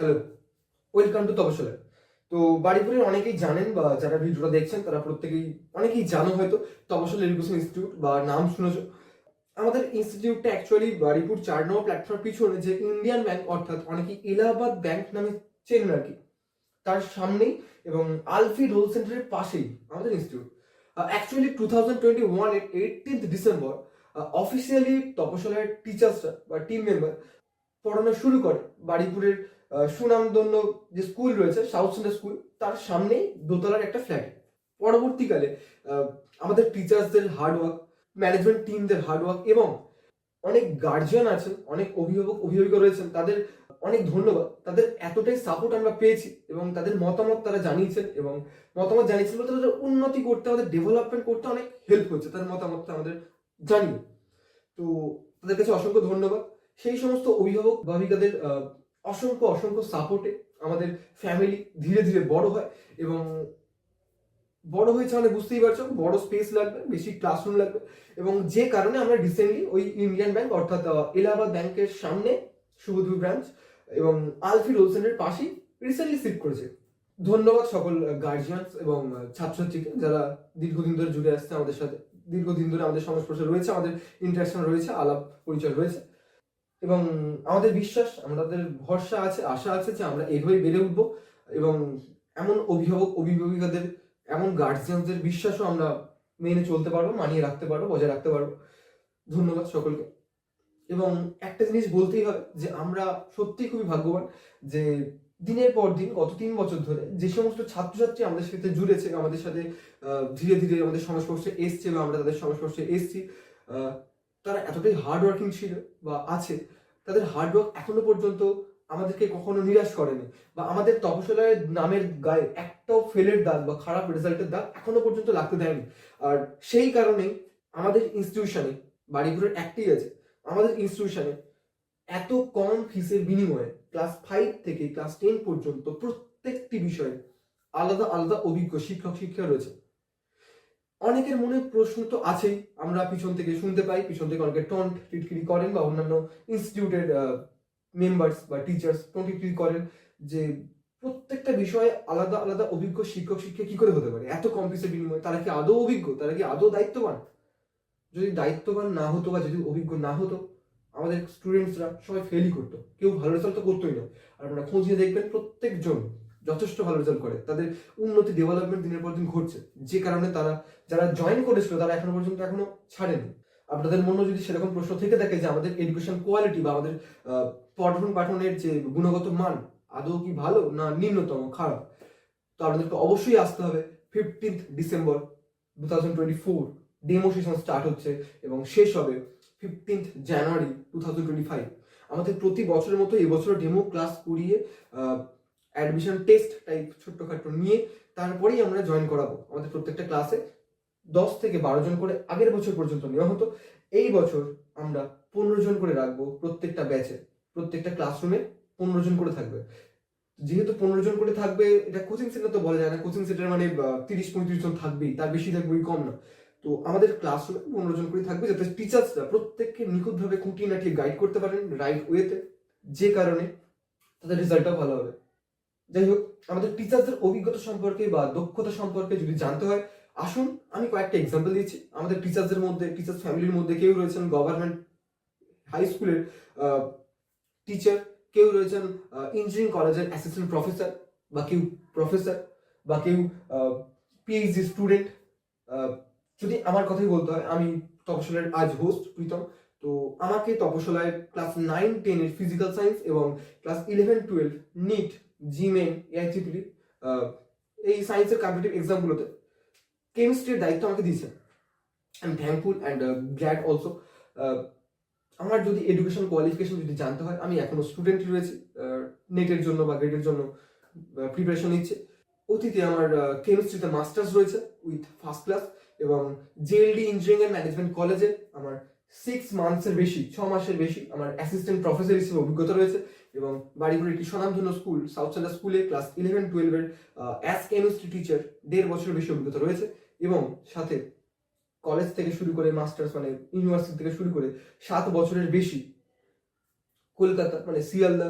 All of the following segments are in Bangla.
Hello, welcome to তপশালা। তো বাড়িপুরের অনেকেই জানেন বা যারা ভিডিওটা দেখছেন তারা প্রত্যেকেই অনেকেই জানো হয়তো তপশালা এডুকেশন ইনস্টিটিউট বা নাম শুনেছো। আমাদের ইনস্টিটিউটটা অ্যাকচুয়ালি বাড়িপুর 4 নম্বর প্ল্যাটফর্ম পিছনে যে ইন্ডিয়ান ব্যাংক অর্থাৎ অনেকে এলাহাবাদ ব্যাংক নামে চেনেন আর কি, তার সামনেই এবং আলফি রোল সেন্টারের পাশেই আমাদের ইনস্টিটিউট। অ্যাকচুয়ালি 2021-এর 18th ডিসেম্বর অফিসিয়ালি তপশালার টিচার্সরা বা টিম মেম্বার পড়ানো শুরু করে বাড়িপুরের সুনামধন্য যে স্কুল রয়েছে সাউথ সেন্টার স্কুল, তার সামনেই দোতলার একটা ফ্ল্যাট। পরবর্তীকালে আমাদের টিচার্সদের হার্ডওয়ার্ক, ম্যানেজমেন্ট টিমদের হার্ডওয়ার্ক এবং অনেক গার্জিয়ান আছেন, অনেক অভিভাবক অভিভাবিকা রয়েছেন, তাদের অনেক ধন্যবাদ। তাদের এতটাই সাপোর্ট আমরা পেয়েছি এবং তাদের মতামত তারা জানিয়েছেন এবং মতামত জানিয়েছেন বলতে তাদের উন্নতি করতে, আমাদের ডেভেলপমেন্ট করতে অনেক হেল্প হচ্ছে, তাদের মতামতটা আমাদের জানিয়ে। তো তাদের কাছে অসংখ্য ধন্যবাদ। সেই সমস্ত অভিভাবক ভাবিকাদের অসংখ্য অসংখ্য সাপোর্টে আমাদের ফ্যামিলি ধীরে ধীরে বড় হয় এবং বড় হয়েছে মানে বুঝতেই পারছো, বড় স্পেস লাগবে, বেশি ক্লাসরুম লাগবে এবং যে কারণে আমরা রিসেন্টলি ওই ইন্ডিয়ান ব্যাংক অর্থাৎ এলাহাবাদ ব্যাংকের সামনে শুভদ্বীপ ব্রাঞ্চ এবং আলফি রোল সেন্টারের পাশেই রিসেন্টলি শিফট করেছে। ধন্যবাদ সকল গার্জিয়ানস এবং ছাত্রছাত্রীকে যারা দীর্ঘদিন ধরে জুড়ে আসছে আমাদের সাথে, দীর্ঘদিন ধরে আমাদের সংস্পর্শে রয়েছে, আমাদের ইন্টারাকশন রয়েছে, আলাপ পরিচয় রয়েছে এবং আমাদের বিশ্বাস, আমাদের ভরসা আছে, আশা আছে যে আমরা এভাবেই বেড়ে উঠবো এবং এমন অভিভাবক অভিভাবিকাদের, এমন গার্জিয়ানদের বিশ্বাসও আমরা মেনে চলতে পারবো, মানিয়ে রাখতে পারবো, বজায় রাখতে পারবো। ধন্যবাদ সকলকে। এবং একটা জিনিস বলতেই হবে যে আমরা সত্যিই খুবই ভাগ্যবান যে দিনের পর দিন গত 3 বছর ধরে যে সমস্ত ছাত্রছাত্রী আমাদের সাথে জুড়েছে, আমাদের সাথে ধীরে ধীরে আমাদের সংস্পর্শে এসছে বা আমরা তাদের সংস্পর্শে এসছি, তারা এতটাই হার্ড ওয়ার্কিং ছিল বা আছে। তাদের হার্ডওয়ার্ক এখনো পর্যন্ত আমাদেরকে কখনো নিরাশ করেনি বা আমাদের তপশালার নামের গায়ে একটাও ফেলের দাগ বা খারাপ রেজাল্টের দাগ এখনো পর্যন্ত লাগতে দেয়নি। আর সেই কারণেই আমাদের ইনস্টিটিউশনে, বাড়িপুরের একটাই আছে, আমাদের ইনস্টিটিউশনে এত কম ফিসের বিনিময়ে ক্লাস 5 থেকে ক্লাস 10 পর্যন্ত প্রত্যেকটি বিষয়ে আলাদা আলাদা অভিজ্ঞ শিক্ষক শিক্ষিকা রয়েছে। অনেকের মনে প্রশ্ন তো আছেই, আমরা পিছন থেকে শুনতে পাই, পিছন থেকে অনেকে টন্ট টিটকিরি করেন বা অন্যান্য ইনস্টিটিউটের মেম্বার্স বা টিচার্স টন্ট টিটকিরি করেন যে প্রত্যেকটা বিষয়ে আলাদা আলাদা অভিজ্ঞ শিক্ষক শিক্ষিকা কি করে হতে পারে এত কম ফিসের বিনিময়ে? তারা কি আদৌ অভিজ্ঞ? তারা কি আদৌ দায়িত্ববান? যদি দায়িত্ববান না হতো বা যদি অভিজ্ঞ না হতো, আমাদের স্টুডেন্টসরা সবাই ফেলই করতো, কেউ ভালো রেজাল্ট তো করতোই না। আর আপনারা খোঁজ নিয়ে দেখবেন প্রত্যেকজন যথেষ্ট ভালো রেজাল্ট করে, তাদের উন্নতি ডেভেলপমেন্ট দিনের পর দিন ঘটছে, যে কারণে তারা যারা জয়েন করেছিল তারা এখনো পর্যন্ত এখনো ছাড়েনি। আপনাদের মনে যদি সেরকম প্রশ্ন থেকে থাকে যে আমাদের এডুকেশন কোয়ালিটি বা আমাদের পঠন পাঠনের যে গুণগত মান আদৌ কি ভালো না নিম্নতম খারাপ, তো আপনাদেরকে অবশ্যই আসতে হবে। 15th December 2024 demo session start হচ্ছে এবং শেষ হবে 15th জানুয়ারি 2025। আমাদের প্রতি বছরের মতো এবছর ডেমো ক্লাস করিয়ে অ্যাডমিশন টেস্ট টাইপ ছোট্টখাটো নিয়ে তারপরেই আমরা জয়েন করাবো। আমাদের প্রত্যেকটা ক্লাসে 10 থেকে 12 জন করে আগের বছর পর্যন্ত নেওয়া হতো, এই বছর আমরা 15 জন করে রাখবো প্রত্যেকটা ব্যাচে, প্রত্যেকটা ক্লাসরুমে 15 জন করে থাকবে। যেহেতু 15 জন করে থাকবে, এটা কোচিং সেন্টার তো বলা যায় না, কোচিং সেন্টার মানে 30-35 জন থাকবেই, তার বেশি থাকবে কম না। তো আমাদের ক্লাসরুমে 15 জন করে থাকবে যাতে টিচার্সরা প্রত্যেককে নিখুঁতভাবে খুঁটিয়ে গাইড করতে পারেন রাইট ওয়েতে, যে কারণে তাদের রেজাল্টটাও ভালো হবে। যাই হোক, আমাদের টিচারদের অভিজ্ঞতা সম্পর্কে বা দক্ষতা সম্পর্কে যদি জানতে হয়, আসুন আমি কয়েকটা এক্সাম্পল দিচ্ছি। আমাদের টিচার্সদের মধ্যে, টিচার্স ফ্যামিলির মধ্যে কেউ রয়েছেন গভর্নমেন্ট হাই স্কুলের টিচার, কেউ রয়েছেন ইঞ্জিনিয়ারিং কলেজের অ্যাসিস্ট্যান্ট প্রফেসর বা কেউ প্রফেসর বা কেউ পিএইচডি স্টুডেন্ট। যদি আমার কথাই বলতে হয়, আমি তপশালার আজ হোস্ট প্রীতম। তো আমাকে তপশালায় ক্লাস 9-10 এর ফিজিক্যাল সায়েন্স এবং ক্লাস 11-12 নিট, জিমেন, এআইট্রিপলি এই সায়েন্সের কম্পিটিটিভ এক্সামগুলোতে কেমিস্ট্রির দায়িত্ব আমাকে দিয়েছেন। I am thankful and glad also. আমার যদি এডুকেশন কোয়ালিফিকেশন যদি জানতে হয়, আমি এখনো স্টুডেন্টই রয়েছি, নেটের জন্য বা গ্রেডের জন্য প্রিপারেশন নিচ্ছে। অতীতে আমার কেমিস্ট্রিতে মাস্টার্স রয়েছে উইথ ফার্স্ট ক্লাস এবং জেএলডি ইঞ্জিনিয়ারিং অ্যান্ড ম্যানেজমেন্ট কলেজে আমার 6 মাসের বেশি আমার অ্যাসিস্ট্যান্ট প্রফেসর হিসেবে অভিজ্ঞতা রয়েছে এবং বাড়িপুরের একটি স্বনামধন্য স্কুল সাউথ সেন্টার স্কুলে ক্লাস 11-12 এর অ্যাজ কেমিস্ট্রি টিচার 1.5 বছরের বেশি অভিজ্ঞতা রয়েছে এবং সাথে কলেজ থেকে শুরু করে মাস্টার্স মানে ইউনিভার্সিটি থেকে শুরু করে 7 বছরের বেশি কলকাতা মানে শিয়ালদা,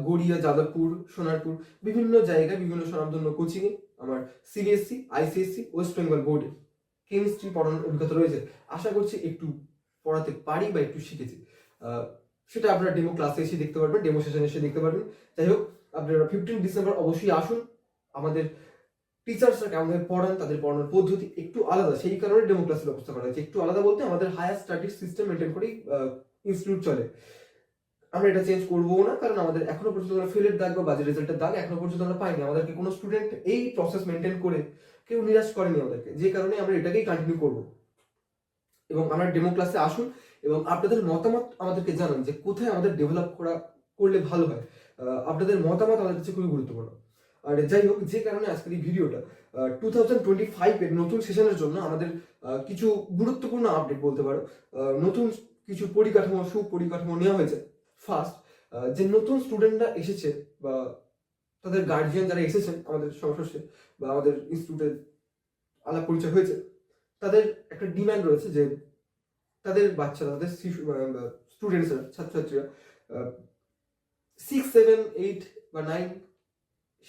গড়িয়া, যাদবপুর, সোনারপুর, বিভিন্ন জায়গায় বিভিন্ন স্বনামধন্য কোচিংয়ে আমার সিবিএসসি, আইসিএসসি, ওয়েস্ট বেঙ্গল বোর্ডে কেমিস্ট্রি পড়ানোর অভিজ্ঞতা রয়েছে। আশা করছি একটু পড়াতে পারি বা একটু শিখেছি। সেটা আপনারা ডেমো ক্লাসে এসে দেখতে পারবেন, ডেমো সেশনে এসে দেখতে পারবেন। যাই হোক, আপনারা 15 ডিসেম্বর অবশ্যই আসুন। আমাদের টিচার্সরা কেমনভাবে পড়ান, তাদের পড়ানোর পদ্ধতি একটু আলাদা, সেই কারণে ডেমো ক্লাসের ব্যবস্থা করা হয়েছে। একটু আলাদা বলতে আমাদের হায়ার স্টাডিজ সিস্টেম মেনটেন করেই ইনস্টিটিউট চলে। আমরা এটা চেঞ্জ করবো না, কারণ আমাদের এখনো পর্যন্ত ফেলের দাগ বা বাজে রেজাল্টের দাগ এখনো পর্যন্ত আমরা পাইনি। আমাদেরকে কোনো স্টুডেন্ট এই প্রসেস মেনটেন করে কেউ নিরাশ করেনি আমাদেরকে, যে কারণে আমরা এটাকেই কন্টিনিউ করবো। এবং আমরা ডেমো ক্লাসে আসুন এবং আপনাদের মতামত আমাদেরকে জানান যে কোথায় আমাদের ডেভেলপ করলে ভালো হয়। আপনাদের মতামত আমাদের কাছে খুবই গুরুত্বপূর্ণ। আর যাই হোক, যে কারণে আজকের এই ভিডিওটা 2025 এর নতুন সেশনের জন্য আমাদের কিছু গুরুত্বপূর্ণ আপডেট বলতে পারো, নতুন কিছু সুপরিকাঠামো নেওয়া হয়েছে। ফার্স্ট, যে নতুন স্টুডেন্টরা এসেছে বা তাদের গার্জিয়ান যারা এসেছেন আমাদের সংস্পর্শে বা আমাদের ইনস্টিটিউটে আলাপ পরিচয় হয়েছে, তাদের একটা ডিমান্ড রয়েছে যে তাদের বাচ্চারা, তাদের স্টুডেন্টসরা, ছাত্রছাত্রীরা 6, 7, 8 বা 9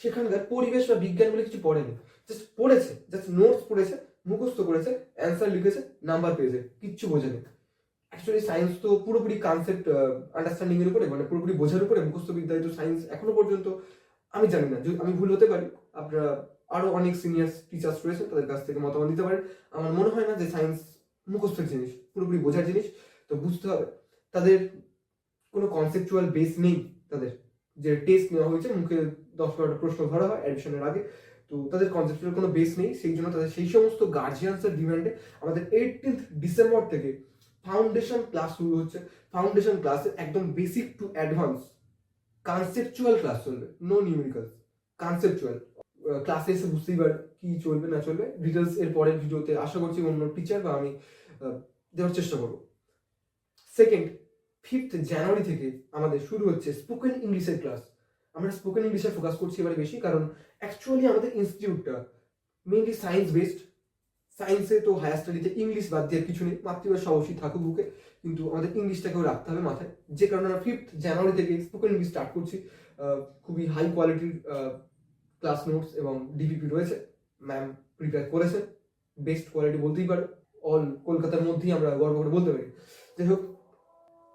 সেখানকার পরিবেশ বা বিজ্ঞান বলে কিছু পড়েনি। জাস্ট পড়েছে, জাস্ট নোটস পড়েছে, মুখস্থ করেছে, অ্যান্সার লিখেছে, নাম্বার পেয়েছে, কিচ্ছু বোঝেনি। অ্যাকচুয়ালি সায়েন্স তো পুরোপুরি কনসেপ্ট আন্ডারস্ট্যান্ডিং এর উপরে, মানে পুরোপুরি বোঝার উপরে। মুখস্থ বিদ্যায় তো সায়েন্স এখনো পর্যন্ত আমি জানি না, আমি ভুল হতে পারি। আপনারা আরো অনেক সিনিয়র টিচার্স রয়েছেন, তাদের কাছ থেকে মতামত দিতে পারেন। আমার মনে হয় না যে সায়েন্স মুখস্থের জিনিস, পুরোপুরি বোঝার জিনিস। তো বুঝতে হবে তাদের কোনো কনসেপচুয়াল বেস নেই। তাদের যে টেস্ট নেওয়া হয়েছে, মুখে 10-12টা প্রশ্ন ধরা হয় অ্যাডমিশনের আগে, তো তাদের কনসেপচুয়াল কোনো বেস নেই। সেই জন্য তাদের সেই সমস্ত গার্জিয়ানসের ডিমান্ডে আমাদের 18 ডিসেম্বর থেকে ফাউন্ডেশন ক্লাস শুরু হচ্ছে। ফাউন্ডেশন ক্লাসে একদম basic to advance conceptual class চলবে, নো নিউমেরিক্যালস, কনসেপচুয়াল। ক্লাসে এসে বুঝতেই পারে কি চলবে না চলবে। ডিটেলস এর পরের ভিডিওতে আশা করছি অন্য টিচার বা আমি দেওয়ার চেষ্টা করব। সেকেন্ড, 5th জানুয়ারি থেকে আমাদের শুরু হচ্ছে স্পোকেন ইংলিশের ক্লাস। আমরা স্পোকেন ইংলিশে ফোকাস করছি এবারে বেশি, কারণ অ্যাকচুয়ালি আমাদের ইনস্টিটিউটটা মেইনলি সায়েন্স বেসড। সায়েন্সে তো হায়ার স্টাডিতে ইংলিশ বাদ দিয়ে কিছু নেই, মাতৃভাষা অবশ্যই থাকুক বুকে, কিন্তু আমাদের ইংলিশটাকেও রাখতে হবে মাথায়। যে কারণে আমরা 5th জানুয়ারি থেকে স্পোকেন ইংলিশ স্টার্ট করছি। খুবই হাই কোয়ালিটির ক্লাস নোটস এবং ডিপিপি রয়েছে, ম্যাম প্রিপেয়ার করেছেন, বেস্ট কোয়ালিটি বলতেই পারো। অল কলকাতার মধ্যেই আমরা গর্ব করে বলতে পারি। যাই হোক,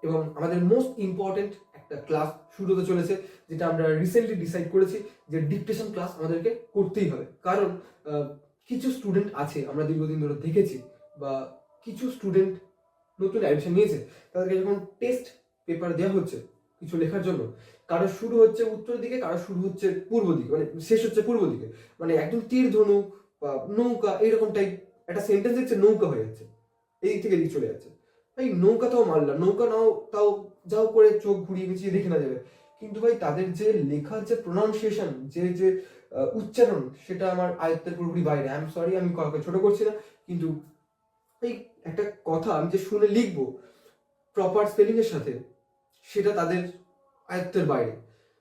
এবং আমাদের মোস্ট ইম্পর্টেন্ট একটা ক্লাস শুরু হতে চলেছে, যেটা আমরা রিসেন্টলি ডিসাইড করেছি যে ডিকটেশন ক্লাস আমাদেরকে করতেই হবে। কারণ কিছু স্টুডেন্ট আছে আমরা দীর্ঘদিন ধরে দেখেছি, বা কিছু স্টুডেন্ট নতুন অ্যাডমিশন নিয়েছে, তাদেরকে যখন টেস্ট পেপার দেওয়া হচ্ছে কিছু লেখার জন্য, কারো শুরু হচ্ছে উত্তর দিকে, কারো শুরু হচ্ছে পূর্ব দিকে, মানে শেষ হচ্ছে পূর্ব দিকে, মানে একদম তীর ধনুক বা নৌকা এইরকম টাইপ একটা সেন্টেন্স দেখছে, নৌকা হয়ে যাচ্ছে, এই দিক থেকে এদিক চলে যাচ্ছে। ভাই নৌকা তাও মারলাম, নৌকা নাও তাও যাও করে চোখ ঘুরিয়ে মিচিয়ে দেখে না যাবে, কিন্তু ভাই তাদের যে লেখার যে প্রোনাউন্সিয়েশন, যে উচ্চারণ, সেটা আমার আয়ত্তের পুরোপুরি বাইরে। আই এম সরি, আমি কাউকে ছোট করছি না, কিন্তু এই একটা কথা আমি যে শুনে লিখবো প্রপার স্পেলিং এর সাথে, সেটা তাদের আয়ত্তের বাইরে।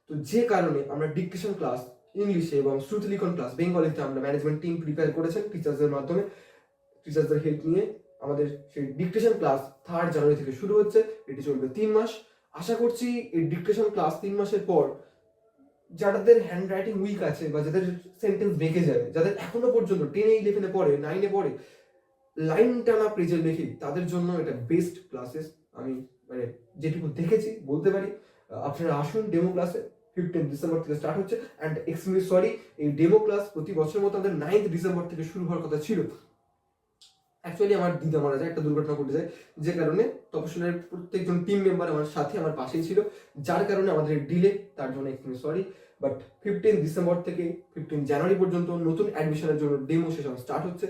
তো যে কারণে আমরা ডিকটেশন ক্লাস ইংলিশে এবং শ্রুতিলিখন ক্লাস বেঙ্গলিতে আমরা ম্যানেজমেন্ট টিম প্রিপেয়ার করেছেন টিচার্সদের মাধ্যমে, টিচার্সদের হেল্প নিয়ে আমাদের সেই ডিকটেশন ক্লাস 3rd জানুয়ারি থেকে শুরু হচ্ছে। এটি চলবে 3 মাস। আশা করছি এই ডিকটেশন ক্লাস 3 মাসের পর যাদের হ্যান্ড রাইটিং উইক আছে বা যাদের সেন্টেন্স বেঁকে যাবে, যাদের এখনো পর্যন্ত 10, 11 পড়ে, 9 পড়ে লাইন টানা পেজে লেখি, তাদের জন্য এটা বেস্ট ক্লাসেস। আমি মানে যেটুকু দেখেছি বলতে পারি। আপনারা আসুন ডেমো ক্লাসে, 15 ডিসেম্বর থেকে স্টার্ট হচ্ছে। অ্যান্ড এক্সট্রিমলি সরি, এই ডেমো ক্লাস প্রতি বছরের মতো আমাদের 9th ডিসেম্বর থেকে শুরু হওয়ার কথা ছিল। অ্যাকচুয়ালি আমার দিদা মারা যায়, একটা দুর্ঘটনা ঘটে যায়, যে কারণে তপশিলের প্রত্যেকজন টিম মেম্বার আমার সাথে, আমার পাশেই ছিল, যার কারণে আমাদের ডিলে, তার জন্য এক্সট্রিমলি সরি। বাট 15 ডিসেম্বর থেকে 15 জানুয়ারি পর্যন্ত নতুন অ্যাডমিশনের জন্য ডেমো সেশন স্টার্ট হচ্ছে।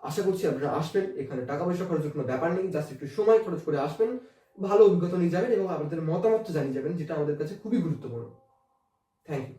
আশা করছি আপনারা আসবেন। এখানে টাকা পয়সা খরচের কোনো ব্যাপার নেই, জাস্ট একটু সময় খরচ করে আসবেন, ভালো অভিজ্ঞতা নিয়ে যাবেন এবং আপনাদের মতামত জানিয়ে যাবেন, যেটা আমাদের কাছে খুবই গুরুত্বপূর্ণ। Thank you.